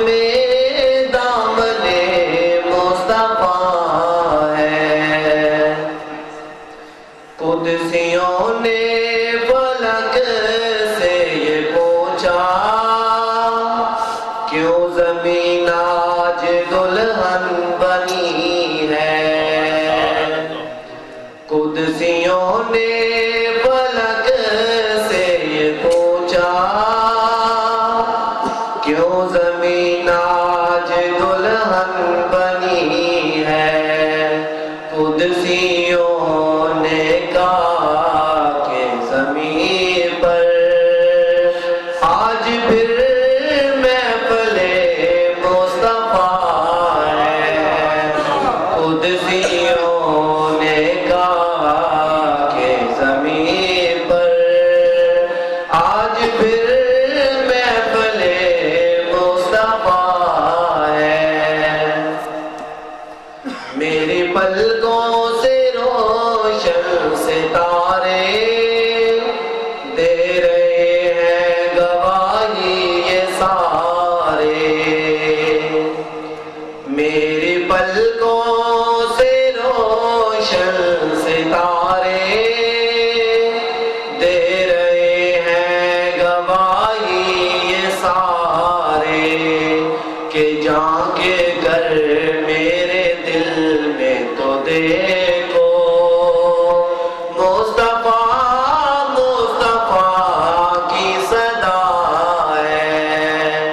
میں دامن مصطفیٰ ہے، قدسیوں نے فلک سے یہ پوچھا کیوں زمین آج دلہن بنی ہے، قدسیوں نے فلک سے یہ پوچھا کیوں زمین آج دلہن بنی ہے، قدسیوں نے کہا کہ زمین پر آج پھر محفل مصطفیٰ ہے، قدسیوں نے کہا کہ زمین پر آج پھر محفل مصطفیٰ ہے، میری پلکوں سے روشن ستارے دے رہے ہیں گواہی یہ سارے، میری پلکوں سے روشن ستارے دے رہے ہیں گواہی یہ سارے، کہ جان کے گھر میرے دل میں تو دیکھو مصطفیٰ مصطفیٰ کی صدا ہے،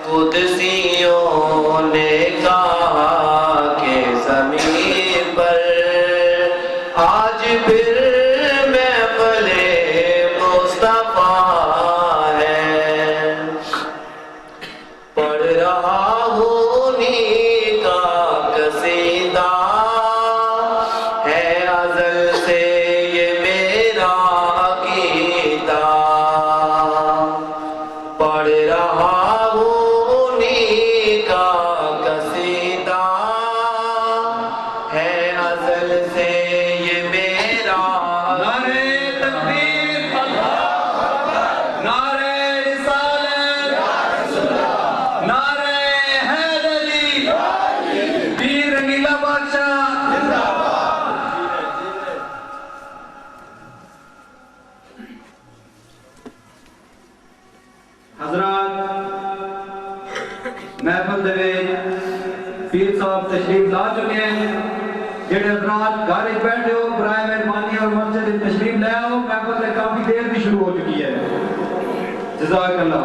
قدسیوں نے کہا کہ زمین پر آج پھر محفل مصطفیٰ ہے، پڑھ رہا ہوں انہی کا قصیدہ ہے ازل سے یہ میرا عقیدہ، پڑھ رہا ہوں انہی کا قصیدہ ہے ازل سے یہ میرا نعرہ تکبیر، نعرہ رسالت، نعرہ حیدری، پیر رنگیلا بادشاہ حضرات محفل دے وچ پیر صاحب تشریف لا چکے ہیں، جڑے حضرات گھر وچ بیٹھے ہو برائے مہربانی اور مسجد وچ تشریف لے آؤ، محفل سے کافی دیر بھی شروع ہو چکی ہے، جزاک اللہ۔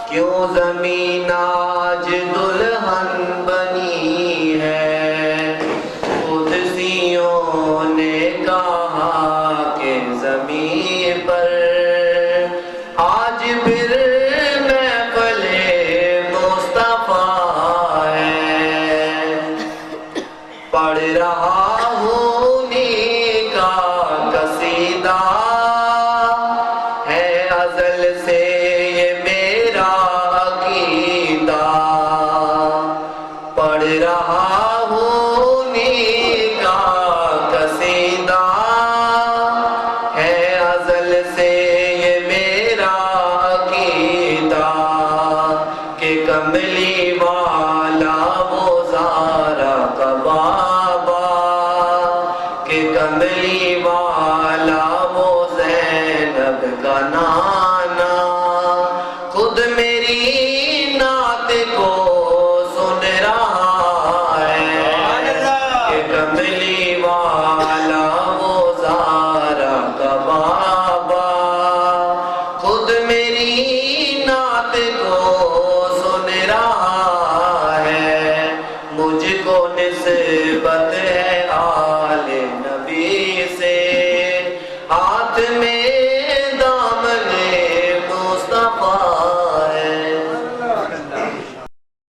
کیوں زمین آج دلہن بنی ہے، قدسیوں نے کہا کہ زمین پر آج پھر محفل مصطفیٰ ہے، پڑھ رہا ہوں انہی کا قصیدہ ہے ازل سے یہ میرا عقیدہ، پڑھ رہا ہوں انہی کا قصیدہ ہے ازل سے یہ میرا عقیدہ، کہ کملی والا وہ زارا کا بابا، کہ کملی والا وہ زینب کا نانا، خود میری نعت کو سن رہا ہے، کہ کملی والا وہ زارا کا بابا، خود میری نعت کو سن رہا ہے، مجھ کو نسبت ہے آل نبی سے، ہاتھ میں